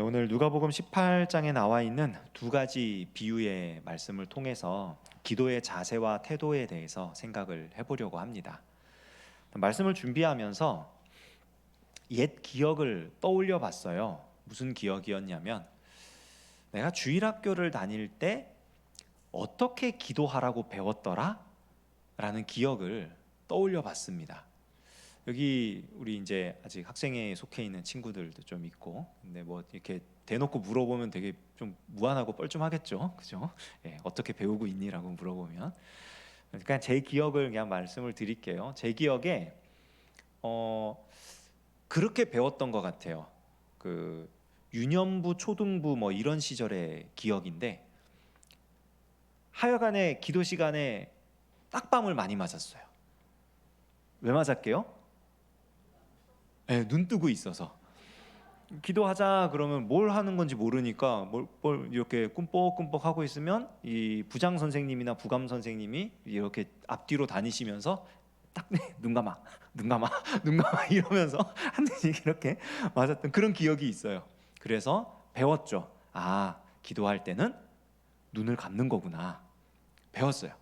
오늘 누가복음 18장에 나와 있는 두 가지 비유의 말씀을 통해서 기도의 자세와 태도에 대해서 생각을 해보려고 합니다. 말씀을 준비하면서 옛 기억을 떠올려 봤어요. 무슨 기억이었냐면 내가 주일학교를 다닐 때 어떻게 기도하라고 배웠더라? 라는 기억을 떠올려 봤습니다. 여기 우리 이제 아직 학생회에 속해 있는 친구들도 좀 있고, 근데 뭐 이렇게 대놓고 물어보면 되게 좀 무안하고 뻘쭘하겠죠, 그죠? 예, 어떻게 배우고 있니라고 물어보면, 그러니까 제 기억을 그냥 말씀을 드릴게요. 제 기억에 그렇게 배웠던 것 같아요. 그 유년부, 초등부 뭐 이런 시절의 기억인데, 하여간에 기도 시간에 딱밤을 많이 맞았어요. 왜 맞았게요? 네, 눈 뜨고 있어서 기도하자 그러면 뭘 하는 건지 모르니까 뭘 이렇게 꿈뻑꿈뻑 하고 있으면 이 부장 선생님이나 부감 선생님이 이렇게 앞뒤로 다니시면서 딱 눈 감아, 눈 감아, 눈 감아 이러면서 한 대씩 이렇게 맞았던 그런 기억이 있어요. 그래서 배웠죠. 아, 기도할 때는 눈을 감는 거구나. 배웠어요.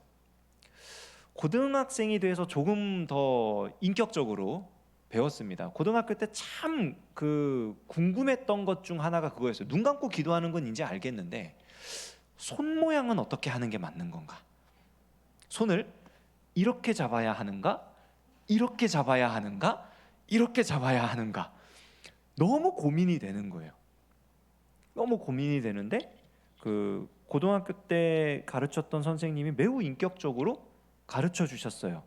고등학생이 돼서 조금 더 인격적으로 배웠습니다. 고등학교 때 참 그 궁금했던 것 중 하나가 그거였어요. 눈 감고 기도하는 건 이제 알겠는데 손 모양은 어떻게 하는 게 맞는 건가? 손을 이렇게 잡아야 하는가? 이렇게 잡아야 하는가? 이렇게 잡아야 하는가? 너무 고민이 되는 거예요. 너무 고민이 되는데 그 고등학교 때 가르쳤던 선생님이 매우 인격적으로 가르쳐 주셨어요.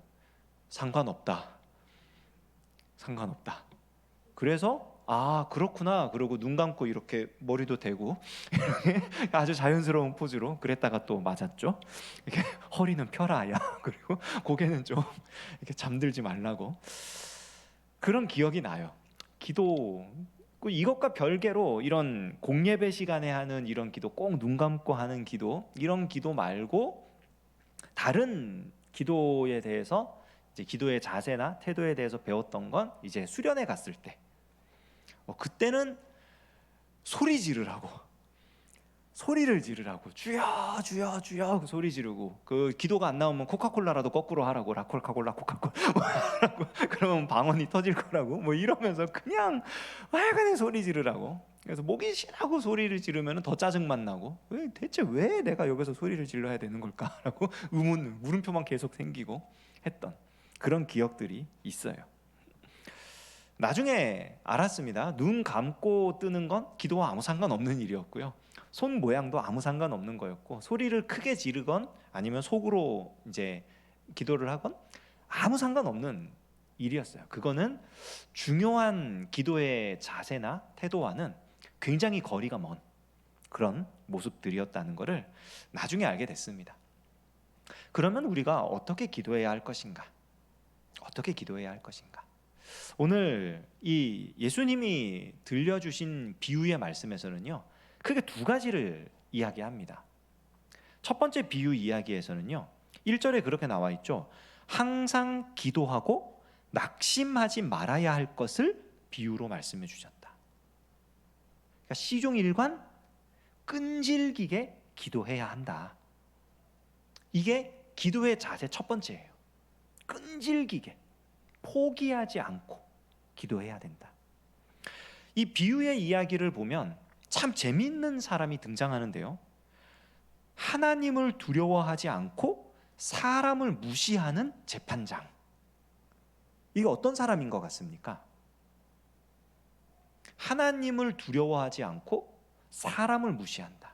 상관없다. 상관없다. 그래서 아 그렇구나 그러고 눈 감고 이렇게 머리도 대고 이렇게 아주 자연스러운 포즈로 그랬다가 또 맞았죠. 이렇게 허리는 펴라 야 그리고 고개는 좀 이렇게 잠들지 말라고 그런 기억이 나요. 기도 이것과 별개로 이런 공예배 시간에 하는 이런 기도 꼭 눈 감고 하는 기도 이런 기도 말고 다른 기도에 대해서 이제 기도의 자세나 태도에 대해서 배웠던 건 이제 수련회 갔을 때 그때는 소리 지르라고 소리를 지르라고 주여 주여 주여 그 소리 지르고 그 기도가 안 나오면 코카콜라라도 거꾸로 하라고 라콜카콜라 코카콜 하라고 그러면 방언이 터질 거라고 뭐 이러면서 그냥 하여간에 소리 지르라고 그래서 목이 쉬라고 소리를 지르면 더 짜증만 나고 대체 왜 내가 여기서 소리를 질러야 되는 걸까라고 물음표만 계속 생기고 했던 그런 기억들이 있어요. 나중에 알았습니다. 눈 감고 뜨는 건 기도와 아무 상관없는 일이었고요. 손 모양도 아무 상관없는 거였고 소리를 크게 지르건 아니면 속으로 이제 기도를 하건 아무 상관없는 일이었어요. 그거는 중요한 기도의 자세나 태도와는 굉장히 거리가 먼 그런 모습들이었다는 것을 나중에 알게 됐습니다. 그러면 우리가 어떻게 기도해야 할 것인가? 어떻게 기도해야 할 것인가? 오늘 이 예수님이 들려주신 비유의 말씀에서는요 크게 두 가지를 이야기합니다. 첫 번째 비유 이야기에서는요 1절에 그렇게 나와 있죠. 항상 기도하고 낙심하지 말아야 할 것을 비유로 말씀해 주셨다. 그러니까 시종일관 끈질기게 기도해야 한다. 이게 기도의 자세 첫 번째예요. 끈질기게 포기하지 않고 기도해야 된다. 이 비유의 이야기를 보면 참 재미있는 사람이 등장하는데요. 하나님을 두려워하지 않고 사람을 무시하는 재판장. 이게 어떤 사람인 것 같습니까? 하나님을 두려워하지 않고 사람을 무시한다.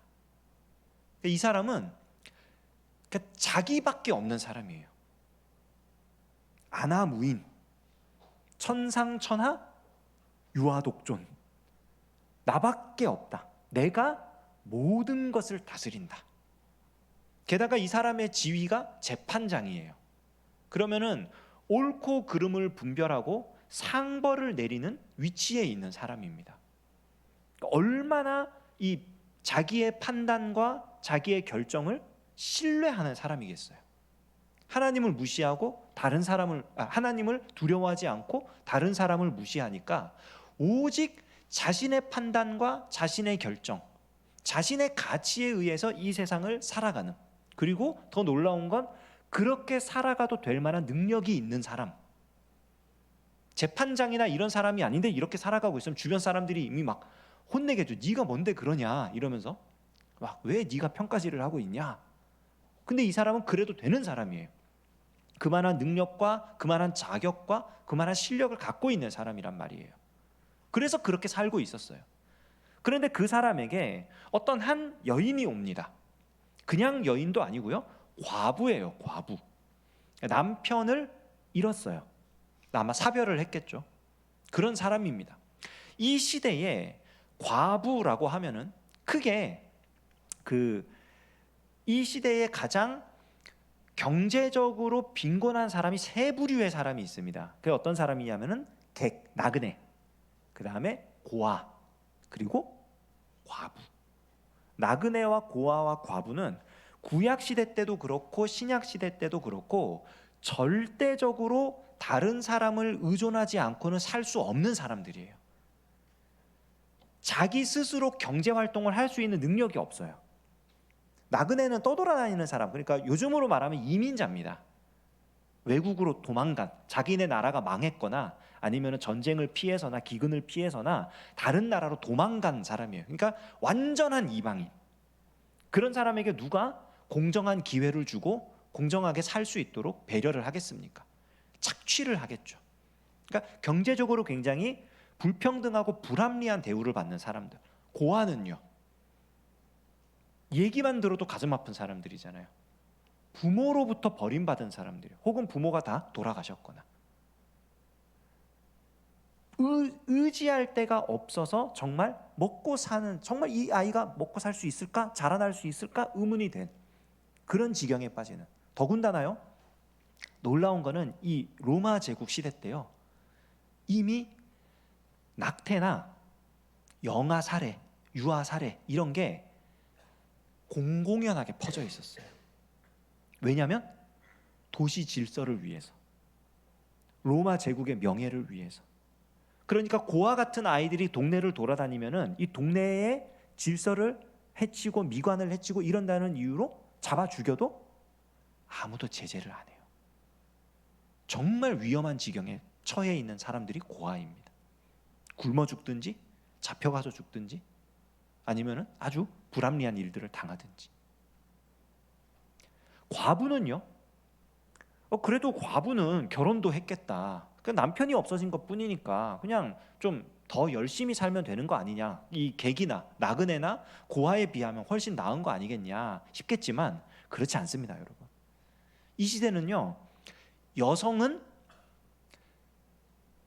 이 사람은 자기밖에 없는 사람이에요. 아나무인, 천상천하, 유아독존. 나밖에 없다. 내가 모든 것을 다스린다. 게다가 이 사람의 지위가 재판장이에요. 그러면은 옳고 그름을 분별하고 상벌을 내리는 위치에 있는 사람입니다. 얼마나 이 자기의 판단과 자기의 결정을 신뢰하는 사람이겠어요. 하나님을 무시하고 하나님을 두려워하지 않고 다른 사람을 무시하니까 오직 자신의 판단과 자신의 결정, 자신의 가치에 의해서 이 세상을 살아가는, 그리고 더 놀라운 건 그렇게 살아가도 될 만한 능력이 있는 사람. 재판장이나 이런 사람이 아닌데 이렇게 살아가고 있으면 주변 사람들이 이미 막 혼내겠죠. 네가 뭔데 그러냐 이러면서 막 왜 네가 평가질을 하고 있냐. 근데 이 사람은 그래도 되는 사람이에요. 그만한 능력과 그만한 자격과 그만한 실력을 갖고 있는 사람이란 말이에요. 그래서 그렇게 살고 있었어요. 그런데 그 사람에게 어떤 한 여인이 옵니다. 그냥 여인도 아니고요, 과부예요. 과부. 남편을 잃었어요. 아마 사별을 했겠죠. 그런 사람입니다. 이 시대에 과부라고 하면은 크게 이 시대에 가장 경제적으로 빈곤한 사람이 세 부류의 사람이 있습니다. 그게 어떤 사람이냐면은 객, 나그네, 그 다음에 고아, 그리고 과부. 나그네와 고아와 과부는 구약 시대 때도 그렇고 신약 시대 때도 그렇고 절대적으로 다른 사람을 의존하지 않고는 살 수 없는 사람들이에요. 자기 스스로 경제 활동을 할 수 있는 능력이 없어요. 나그네는 떠돌아다니는 사람, 그러니까 요즘으로 말하면 이민자입니다. 외국으로 도망간, 자기네 나라가 망했거나 아니면 전쟁을 피해서나 기근을 피해서나 다른 나라로 도망간 사람이에요. 그러니까 완전한 이방인. 그런 사람에게 누가 공정한 기회를 주고 공정하게 살 수 있도록 배려를 하겠습니까? 착취를 하겠죠. 그러니까 경제적으로 굉장히 불평등하고 불합리한 대우를 받는 사람들. 고아는요, 얘기만 들어도 가슴 아픈 사람들이잖아요. 부모로부터 버림받은 사람들이에요. 혹은 부모가 다 돌아가셨거나 의지할 데가 없어서 정말 먹고 사는, 정말 이 아이가 먹고 살 수 있을까? 자라날 수 있을까? 의문이 된 그런 지경에 빠지는. 더군다나요, 놀라운 거는 이 로마 제국 시대 때요, 이미 낙태나 영아 살해, 유아 살해 이런 게 공공연하게 퍼져 있었어요. 왜냐하면 도시 질서를 위해서, 로마 제국의 명예를 위해서. 그러니까 고아 같은 아이들이 동네를 돌아다니면은 이 동네의 질서를 해치고 미관을 해치고 이런다는 이유로 잡아 죽여도 아무도 제재를 안 해요. 정말 위험한 지경에 처해 있는 사람들이 고아입니다. 굶어 죽든지 잡혀가서 죽든지 아니면은 아주 불합리한 일들을 당하든지. 과부는요, 그래도 과부는 결혼도 했겠다. 남편이 없어진 것 뿐이니까 그냥 좀 더 열심히 살면 되는 거 아니냐. 이 객이나 나그네나 고아에 비하면 훨씬 나은 거 아니겠냐 싶겠지만 그렇지 않습니다, 여러분. 이 시대는요, 여성은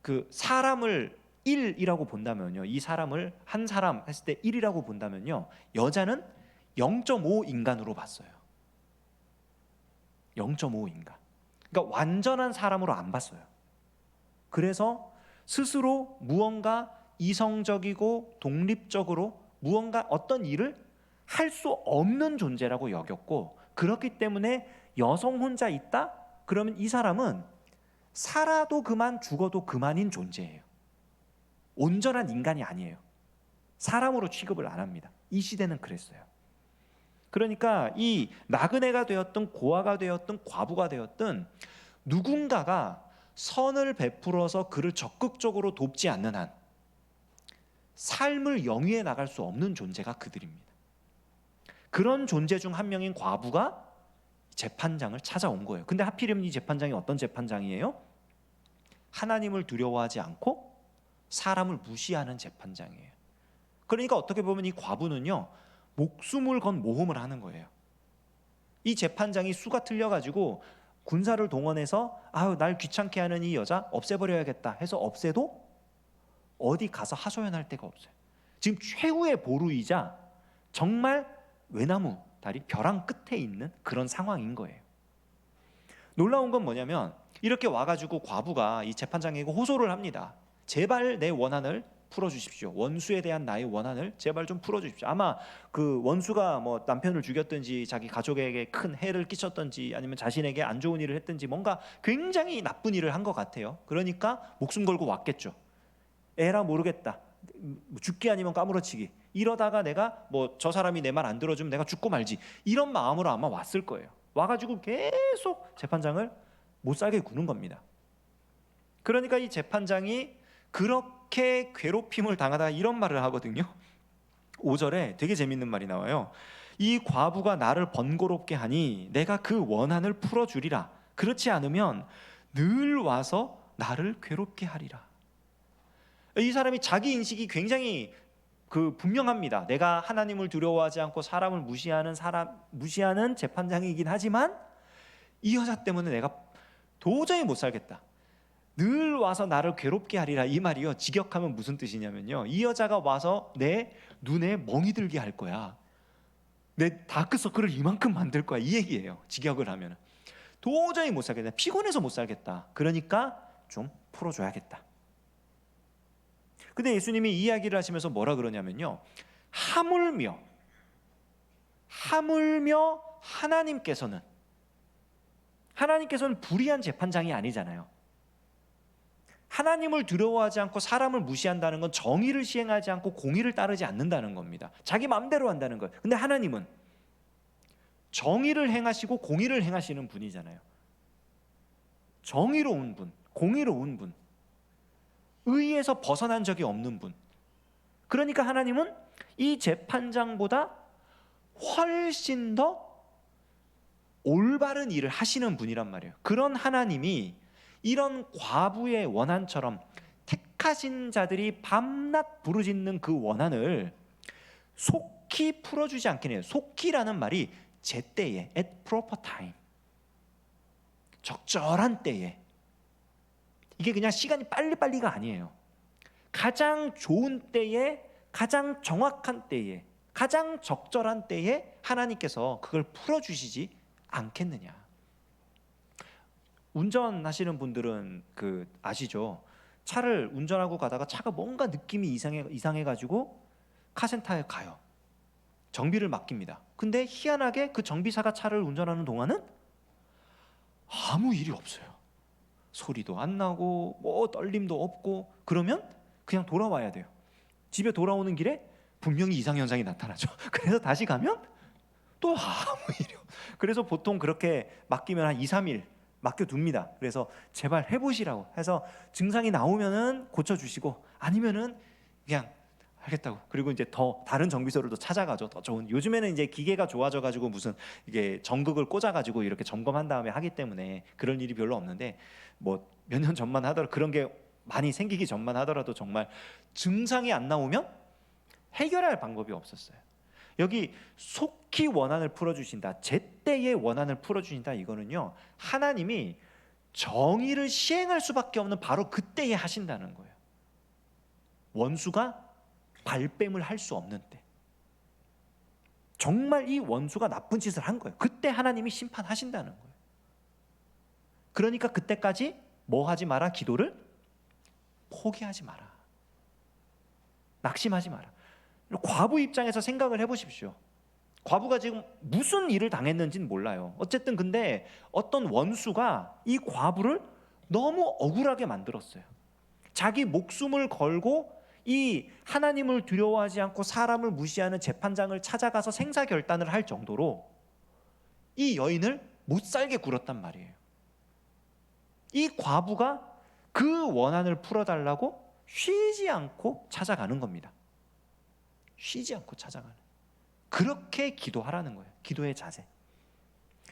그 사람을 1이라고 본다면요, 이 사람을 한 사람 했을 때 1이라고 본다면요, 여자는 0.5 인간으로 봤어요. 0.5 인간. 그러니까 완전한 사람으로 안 봤어요. 그래서 스스로 무언가 이성적이고 독립적으로 무언가 어떤 일을 할 수 없는 존재라고 여겼고, 그렇기 때문에 여성 혼자 있다? 그러면 이 사람은 살아도 그만 죽어도 그만인 존재예요. 온전한 인간이 아니에요. 사람으로 취급을 안 합니다. 이 시대는 그랬어요. 그러니까 이 나그네가 되었든 고아가 되었든 과부가 되었든 누군가가 선을 베풀어서 그를 적극적으로 돕지 않는 한 삶을 영위해 나갈 수 없는 존재가 그들입니다. 그런 존재 중 한 명인 과부가 재판장을 찾아온 거예요. 근데 하필이면 이 재판장이 어떤 재판장이에요? 하나님을 두려워하지 않고 사람을 무시하는 재판장이에요. 그러니까 어떻게 보면 이 과부는요, 목숨을 건 모험을 하는 거예요. 이 재판장이 수가 틀려가지고 군사를 동원해서 날 귀찮게 하는 이 여자 없애버려야겠다 해서 없애도 어디 가서 하소연할 데가 없어요. 지금 최후의 보루이자 정말 외나무 다리 벼랑 끝에 있는 그런 상황인 거예요. 놀라운 건 뭐냐면 이렇게 와가지고 과부가 이 재판장에게 호소를 합니다. 제발 내 원한을 풀어주십시오. 원수에 대한 나의 원한을 제발 좀 풀어주십시오. 아마 그 원수가 뭐 남편을 죽였든지 자기 가족에게 큰 해를 끼쳤든지 아니면 자신에게 안 좋은 일을 했든지 뭔가 굉장히 나쁜 일을 한 것 같아요. 그러니까 목숨 걸고 왔겠죠. 에라 모르겠다. 죽기 아니면 까무러치기, 이러다가 내가 뭐 저 사람이 내 말 안 들어주면 내가 죽고 말지, 이런 마음으로 아마 왔을 거예요. 와가지고 계속 재판장을 못 살게 구는 겁니다. 그러니까 이 재판장이 그렇게 괴롭힘을 당하다가 이런 말을 하거든요. 5절에 되게 재밌는 말이 나와요. 이 과부가 나를 번거롭게 하니 내가 그 원한을 풀어주리라. 그렇지 않으면 늘 와서 나를 괴롭게 하리라. 이 사람이 자기 인식이 굉장히 분명합니다. 내가 하나님을 두려워하지 않고 사람을 무시하는 재판장이긴 하지만 이 여자 때문에 내가 도저히 못 살겠다. 늘 와서 나를 괴롭게 하리라. 이 말이요, 직역하면 무슨 뜻이냐면요, 이 여자가 와서 내 눈에 멍이 들게 할 거야. 내 다크서클을 이만큼 만들 거야, 이 얘기예요. 직역을 하면 도저히 못 살겠다. 피곤해서 못 살겠다. 그러니까 좀 풀어줘야겠다. 근데 예수님이 이 이야기를 하시면서 뭐라 그러냐면요, 하물며 하나님께서는 불의한 재판장이 아니잖아요. 하나님을 두려워하지 않고 사람을 무시한다는 건 정의를 시행하지 않고 공의를 따르지 않는다는 겁니다. 자기 마음대로 한다는 거예요. 근데 하나님은 정의를 행하시고 공의를 행하시는 분이잖아요. 정의로운 분, 공의로운 분, 의에서 벗어난 적이 없는 분. 그러니까 하나님은 이 재판장보다 훨씬 더 올바른 일을 하시는 분이란 말이에요. 그런 하나님이 이런 과부의 원한처럼 택하신 자들이 밤낮 부르짖는 그 원한을 속히 풀어주지 않긴 해요. 속히라는 말이 제때에, at proper time, 적절한 때에. 이게 그냥 시간이 빨리빨리가 아니에요. 가장 좋은 때에, 가장 정확한 때에, 가장 적절한 때에 하나님께서 그걸 풀어주시지 않겠느냐. 운전하시는 분들은 아시죠? 차를 운전하고 가다가 차가 뭔가 느낌이 이상해가지고 카센터에 가요. 정비를 맡깁니다. 근데 희한하게 그 정비사가 차를 운전하는 동안은 아무 일이 없어요. 소리도 안 나고 뭐 떨림도 없고. 그러면 그냥 돌아와야 돼요. 집에 돌아오는 길에 분명히 이상현상이 나타나죠. 그래서 다시 가면 또 아무 일이 없어요. 그래서 보통 그렇게 맡기면 한 2, 3일 맡겨둡니다. 그래서 제발 해보시라고 해서 증상이 나오면은 고쳐주시고, 아니면은 그냥 하겠다고. 그리고 이제 더 다른 정비소를 또 찾아가죠. 더 좋은. 요즘에는 이제 기계가 좋아져가지고 무슨 이게 전극을 꽂아가지고 이렇게 점검한 다음에 하기 때문에 그런 일이 별로 없는데, 뭐 몇 년 전만 하더라도, 그런 게 많이 생기기 전만 하더라도 정말 증상이 안 나오면 해결할 방법이 없었어요. 여기 속히 원한을 풀어주신다, 제때의 원한을 풀어주신다, 이거는요, 하나님이 정의를 시행할 수밖에 없는 바로 그때에 하신다는 거예요. 원수가 발뺌을 할 수 없는 때, 정말 이 원수가 나쁜 짓을 한 거예요. 그때 하나님이 심판하신다는 거예요. 그러니까 그때까지 뭐 하지 마라? 기도를 포기하지 마라. 낙심하지 마라. 과부 입장에서 생각을 해보십시오. 과부가 지금 무슨 일을 당했는지는 몰라요. 어쨌든 근데 어떤 원수가 이 과부를 너무 억울하게 만들었어요. 자기 목숨을 걸고 이 하나님을 두려워하지 않고 사람을 무시하는 재판장을 찾아가서 생사결단을 할 정도로 이 여인을 못 살게 굴었단 말이에요. 이 과부가 그 원한을 풀어달라고 쉬지 않고 찾아가는 겁니다. 쉬지 않고 찾아가는. 그렇게 기도하라는 거예요. 기도의 자세.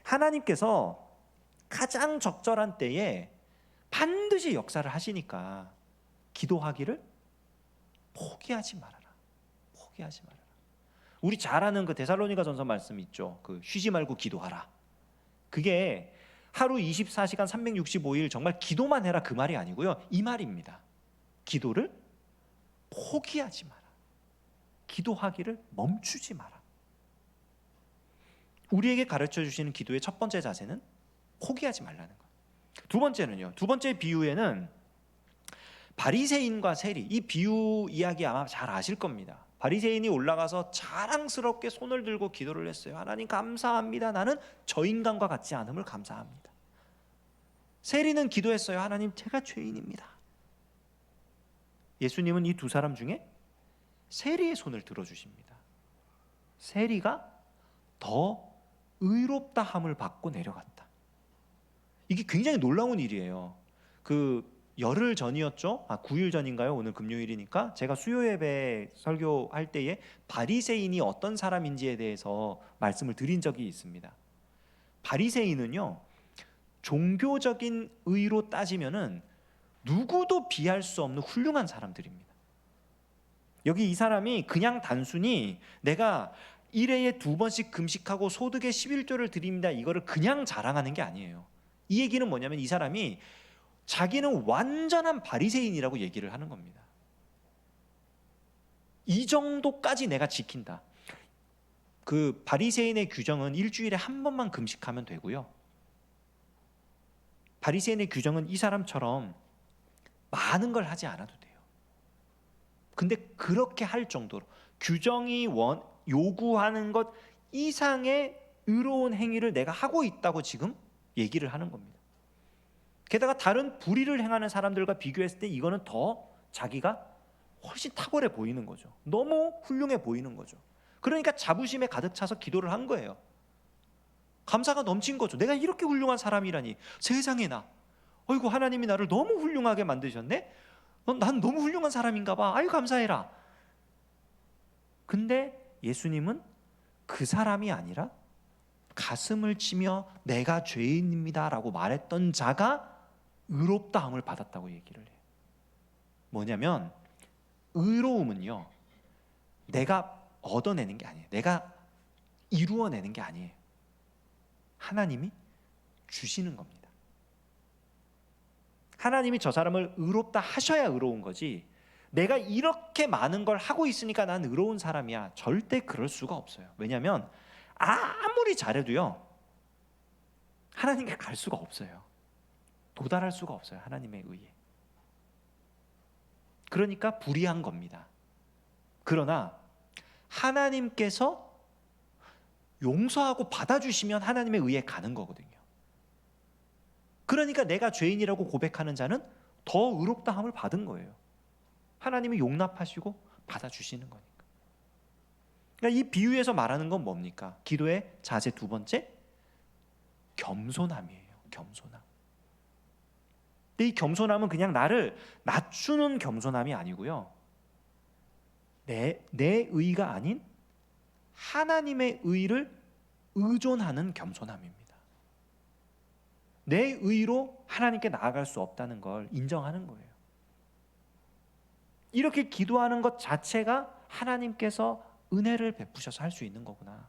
하나님께서 가장 적절한 때에 반드시 역사를 하시니까 기도하기를 포기하지 말아라. 포기하지 말아라. 우리 잘 아는 그 데살로니가전서 말씀 있죠. 쉬지 말고 기도하라. 그게 하루 24시간 365일 정말 기도만 해라, 그 말이 아니고요, 이 말입니다. 기도를 포기하지 마라. 기도하기를 멈추지 마라. 우리에게 가르쳐 주시는 기도의 첫 번째 자세는 포기하지 말라는 것. 두 번째는요, 두 번째 비유에는 바리새인과 세리, 이 비유 이야기 아마 잘 아실 겁니다. 바리새인이 올라가서 자랑스럽게 손을 들고 기도를 했어요. 하나님 감사합니다. 나는 저 인간과 같지 않음을 감사합니다. 세리는 기도했어요. 하나님, 제가 죄인입니다. 예수님은 이 두 사람 중에 세리의 손을 들어주십니다. 세리가 더 의롭다함을 받고 내려갔다. 이게 굉장히 놀라운 일이에요. 열흘 전이었죠? 9일 전인가요? 오늘 금요일이니까 제가 수요 예배 설교할 때에 바리새인이 어떤 사람인지에 대해서 말씀을 드린 적이 있습니다. 바리새인은요, 종교적인 의로 따지면은 누구도 비할 수 없는 훌륭한 사람들입니다. 여기 이 사람이 그냥 단순히 내가 1회에 2번씩 금식하고 소득의 11조를 드립니다, 이거를 그냥 자랑하는 게 아니에요. 이 얘기는 뭐냐면 이 사람이 자기는 완전한 바리새인이라고 얘기를 하는 겁니다. 이 정도까지 내가 지킨다. 바리새인의 규정은 일주일에 한 번만 금식하면 되고요. 바리새인의 규정은 이 사람처럼 많은 걸 하지 않아도 돼요. 근데 그렇게 할 정도로 규정이 요구하는 것 이상의 의로운 행위를 내가 하고 있다고 지금 얘기를 하는 겁니다. 게다가 다른 불의를 행하는 사람들과 비교했을 때 이거는 더 자기가 훨씬 탁월해 보이는 거죠. 너무 훌륭해 보이는 거죠. 그러니까 자부심에 가득 차서 기도를 한 거예요. 감사가 넘친 거죠. 내가 이렇게 훌륭한 사람이라니, 세상에 나, 어이구, 하나님이 나를 너무 훌륭하게 만드셨네. 난 너무 훌륭한 사람인가 봐. 아유, 감사해라. 근데 예수님은 그 사람이 아니라 가슴을 치며 내가 죄인입니다 라고 말했던 자가 의롭다함을 받았다고 얘기를 해요. 뭐냐면 의로움은요, 내가 얻어내는 게 아니에요. 내가 이루어내는 게 아니에요. 하나님이 주시는 겁니다. 하나님이 저 사람을 의롭다 하셔야 의로운 거지, 내가 이렇게 많은 걸 하고 있으니까 난 의로운 사람이야, 절대 그럴 수가 없어요. 왜냐하면 아무리 잘해도요, 하나님께 갈 수가 없어요. 도달할 수가 없어요, 하나님의 의에. 그러니까 불의한 겁니다. 그러나 하나님께서 용서하고 받아주시면 하나님의 의에 가는 거거든요. 그러니까 내가 죄인이라고 고백하는 자는 더 의롭다함을 받은 거예요. 하나님이 용납하시고 받아주시는 거니까. 그러니까 이 비유에서 말하는 건 뭡니까? 기도의 자세 두 번째, 겸손함이에요. 겸손함. 근데 이 겸손함은 그냥 나를 낮추는 겸손함이 아니고요, 내 의가 아닌 하나님의 의를 의존하는 겸손함입니다. 내 의로 하나님께 나아갈 수 없다는 걸 인정하는 거예요. 이렇게 기도하는 것 자체가 하나님께서 은혜를 베푸셔서 할 수 있는 거구나.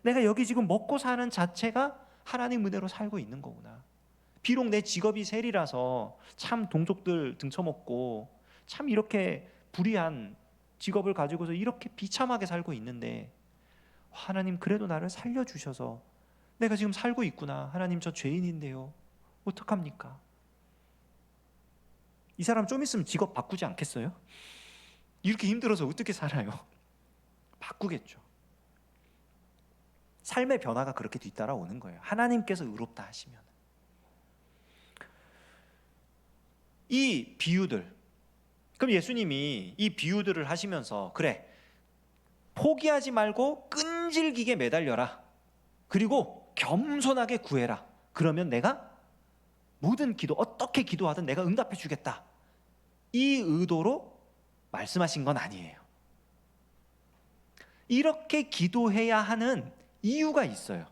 내가 여기 지금 먹고 사는 자체가 하나님 은혜로 살고 있는 거구나. 비록 내 직업이 세리라서 참 동족들 등쳐먹고 참 이렇게 불의한 직업을 가지고서 이렇게 비참하게 살고 있는데, 하나님 그래도 나를 살려주셔서 내가 지금 살고 있구나. 하나님, 저 죄인인데요, 어떡합니까? 이 사람 좀 있으면 직업 바꾸지 않겠어요? 이렇게 힘들어서 어떻게 살아요? 바꾸겠죠. 삶의 변화가 그렇게 뒤따라오는 거예요. 하나님께서 의롭다 하시면. 이 비유들, 그럼 예수님이 이 비유들을 하시면서, 그래, 포기하지 말고 끈질기게 매달려라, 그리고 겸손하게 구해라, 그러면 내가 모든 기도, 어떻게 기도하든 내가 응답해 주겠다, 이 의도로 말씀하신 건 아니에요. 이렇게 기도해야 하는 이유가 있어요.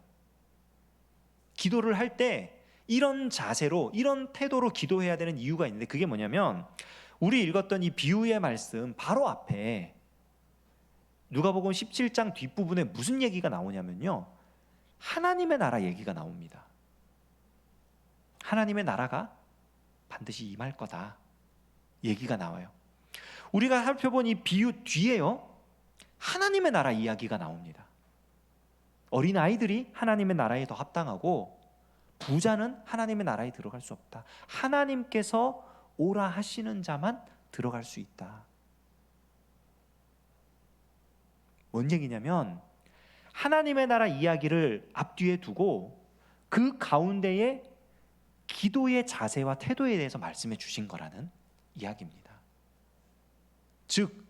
기도를 할 때 이런 자세로, 이런 태도로 기도해야 되는 이유가 있는데, 그게 뭐냐면 우리 읽었던 이 비유의 말씀 바로 앞에 누가복음 17장 뒷부분에 무슨 얘기가 나오냐면요, 하나님의 나라 얘기가 나옵니다. 하나님의 나라가 반드시 임할 거다 얘기가 나와요. 우리가 살펴본 이 비유 뒤에요, 하나님의 나라 이야기가 나옵니다. 어린아이들이 하나님의 나라에 더 합당하고 부자는 하나님의 나라에 들어갈 수 없다. 하나님께서 오라 하시는 자만 들어갈 수 있다. 뭔 얘기냐면, 하나님의 나라 이야기를 앞뒤에 두고 그 가운데에 기도의 자세와 태도에 대해서 말씀해 주신 거라는 이야기입니다. 즉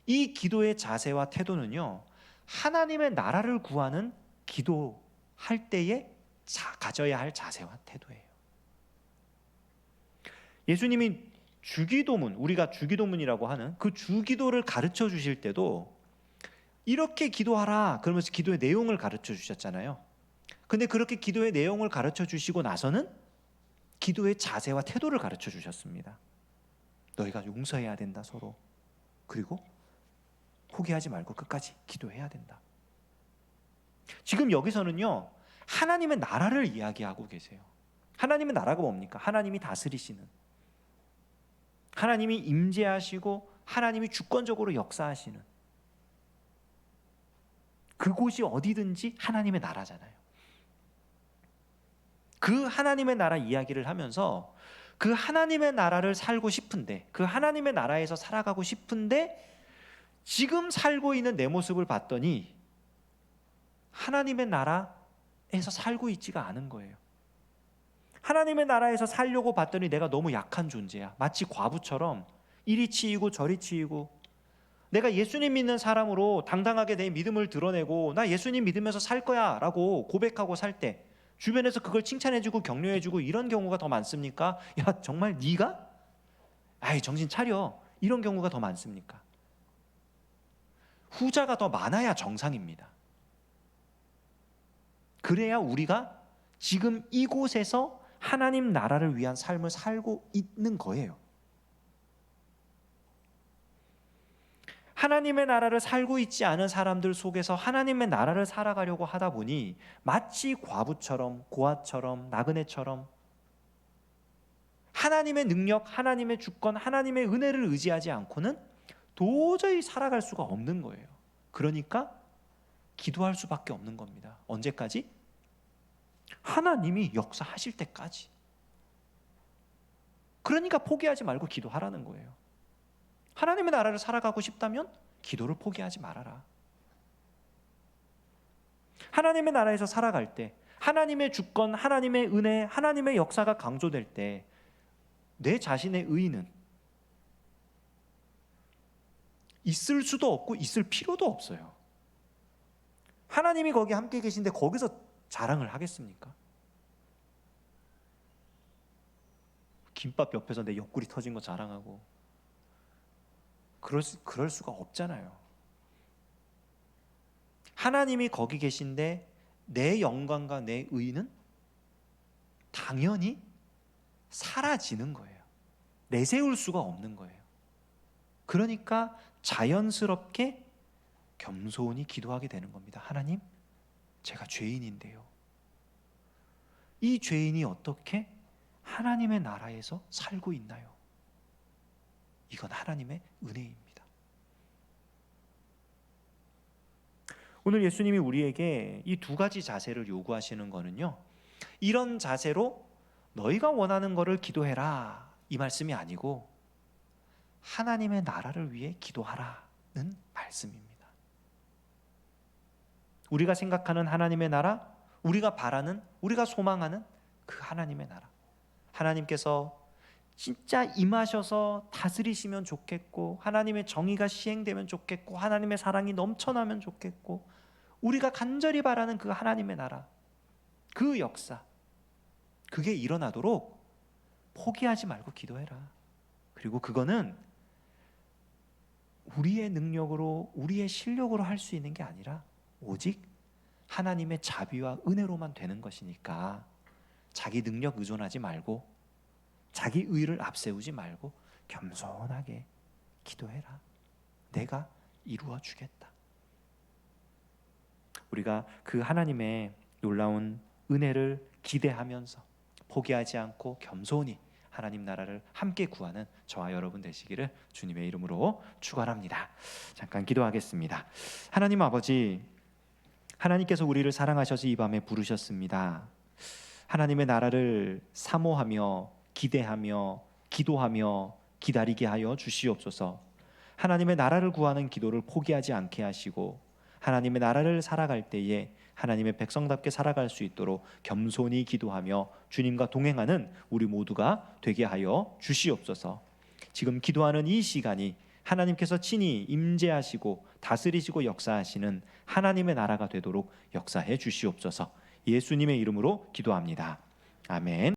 이 기도의 자세와 태도는요, 하나님의 나라를 구하는 기도할 때에 가져야 할 자세와 태도예요. 예수님이 주기도문, 우리가 주기도문이라고 하는 그 주기도를 가르쳐 주실 때도 이렇게 기도하라 그러면서 기도의 내용을 가르쳐 주셨잖아요. 근데 그렇게 기도의 내용을 가르쳐 주시고 나서는 기도의 자세와 태도를 가르쳐 주셨습니다. 너희가 용서해야 된다, 서로. 그리고 포기하지 말고 끝까지 기도해야 된다. 지금 여기서는요, 하나님의 나라를 이야기하고 계세요. 하나님의 나라가 뭡니까? 하나님이 다스리시는, 하나님이 임재하시고 하나님이 주권적으로 역사하시는, 그곳이 어디든지 하나님의 나라잖아요. 그 하나님의 나라 이야기를 하면서 그 하나님의 나라를 살고 싶은데, 그 하나님의 나라에서 살아가고 싶은데 지금 살고 있는 내 모습을 봤더니 하나님의 나라에서 살고 있지가 않은 거예요. 하나님의 나라에서 살려고 봤더니 내가 너무 약한 존재야. 마치 과부처럼 이리 치이고 저리 치이고, 내가 예수님 믿는 사람으로 당당하게 내 믿음을 드러내고 나 예수님 믿으면서 살 거야 라고 고백하고 살 때 주변에서 그걸 칭찬해주고 격려해주고 이런 경우가 더 많습니까? 야, 정말 네가? 아이, 정신 차려. 이런 경우가 더 많습니까? 후자가 더 많아야 정상입니다. 그래야 우리가 지금 이곳에서 하나님 나라를 위한 삶을 살고 있는 거예요. 하나님의 나라를 살고 있지 않은 사람들 속에서 하나님의 나라를 살아가려고 하다 보니 마치 과부처럼, 고아처럼, 나그네처럼 하나님의 능력, 하나님의 주권, 하나님의 은혜를 의지하지 않고는 도저히 살아갈 수가 없는 거예요. 그러니까 기도할 수밖에 없는 겁니다. 언제까지? 하나님이 역사하실 때까지. 그러니까 포기하지 말고 기도하라는 거예요. 하나님의 나라를 살아가고 싶다면 기도를 포기하지 말아라. 하나님의 나라에서 살아갈 때, 하나님의 주권, 하나님의 은혜, 하나님의 역사가 강조될 때 내 자신의 의의는 있을 수도 없고 있을 필요도 없어요. 하나님이 거기 함께 계신데 거기서 자랑을 하겠습니까? 김밥 옆에서 내 옆구리 터진 거 자랑하고 그럴 수가 없잖아요. 하나님이 거기 계신데 내 영광과 내 의는 당연히 사라지는 거예요. 내세울 수가 없는 거예요. 그러니까 자연스럽게 겸손히 기도하게 되는 겁니다. 하나님, 제가 죄인인데요. 이 죄인이 어떻게 하나님의 나라에서 살고 있나요? 이건 하나님의 은혜입니다. 오늘 예수님이 우리에게 이 두 가지 자세를 요구하시는 거는요, 이런 자세로 너희가 원하는 거를 기도해라 이 말씀이 아니고 하나님의 나라를 위해 기도하라는 말씀입니다. 우리가 생각하는 하나님의 나라, 우리가 바라는, 우리가 소망하는 그 하나님의 나라, 하나님께서 진짜 임하셔서 다스리시면 좋겠고, 하나님의 정의가 시행되면 좋겠고, 하나님의 사랑이 넘쳐나면 좋겠고, 우리가 간절히 바라는 그 하나님의 나라, 그 역사, 그게 일어나도록 포기하지 말고 기도해라. 그리고 그거는 우리의 능력으로, 우리의 실력으로 할 수 있는 게 아니라 오직 하나님의 자비와 은혜로만 되는 것이니까 자기 능력 의존하지 말고, 자기 의를 앞세우지 말고 겸손하게 기도해라. 내가 이루어 주겠다. 우리가 그 하나님의 놀라운 은혜를 기대하면서 포기하지 않고 겸손히 하나님 나라를 함께 구하는 저와 여러분 되시기를 주님의 이름으로 축원합니다. 잠깐 기도하겠습니다. 하나님 아버지, 하나님께서 우리를 사랑하셔서 이 밤에 부르셨습니다. 하나님의 나라를 사모하며 기대하며 기도하며 기다리게 하여 주시옵소서. 하나님의 나라를 구하는 기도를 포기하지 않게 하시고 하나님의 나라를 살아갈 때에 하나님의 백성답게 살아갈 수 있도록 겸손히 기도하며 주님과 동행하는 우리 모두가 되게 하여 주시옵소서. 지금 기도하는 이 시간이 하나님께서 친히 임재하시고 다스리시고 역사하시는 하나님의 나라가 되도록 역사해 주시옵소서. 예수님의 이름으로 기도합니다. 아멘.